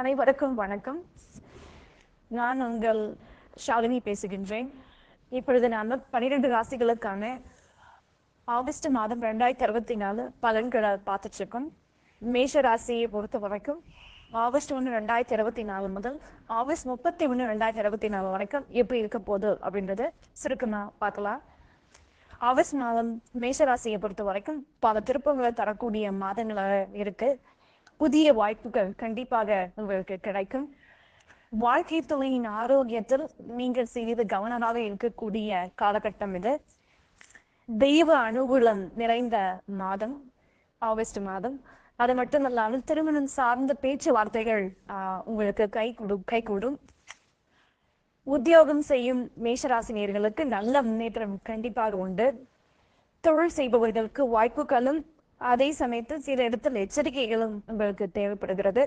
அனைவருக்கும் வணக்கம். நான் உங்கள் ஷாலினி பேசுகின்றேன். இப்பொழுது நாம 12 ராசிகளுக்கான ஆகஸ்ட் மாதம் 2024 பலன்களை பார்த்துட்டு இருக்கோம். மேஷ ராசியை பொறுத்த வரைக்கும் ஆகஸ்ட் 1 2024 முதல் ஆகஸ்ட் 31 2024 வரைக்கும் எப்படி இருக்க போகுது அப்படின்றது சுருக்கமா பார்க்கலாம். ஆகஸ்ட் மாதம் மேஷ ராசியை பொறுத்த வரைக்கும் பல திருப்பங்களை தரக்கூடிய மாதங்களாக இருக்கு. புதிய வாய்ப்புகள் கண்டிப்பாக உங்களுக்கு கிடைக்கும். வாழ்க்கை துணையின் ஆரோக்கியத்தில் நீங்கள் சிறிது கவனமாக இருக்கக்கூடிய காலகட்டம் இது. தெய்வ அனுகூலம் நிறைந்த மாதம் ஆகஸ்ட் மாதம். அது மட்டுமல்லாமல் திருமணம் சார்ந்த பேச்சுவார்த்தைகள் உங்களுக்கு கைகூடும். உத்தியோகம் செய்யும் மேஷராசினியர்களுக்கு நல்ல முன்னேற்றம் கண்டிப்பாக உண்டு. தொழில் செய்பவர்களுக்கு வாய்ப்புகளும் அதே சமயத்தில் சில இடத்தில் எச்சரிக்கைகளும் உங்களுக்கு தேவைப்படுகிறது.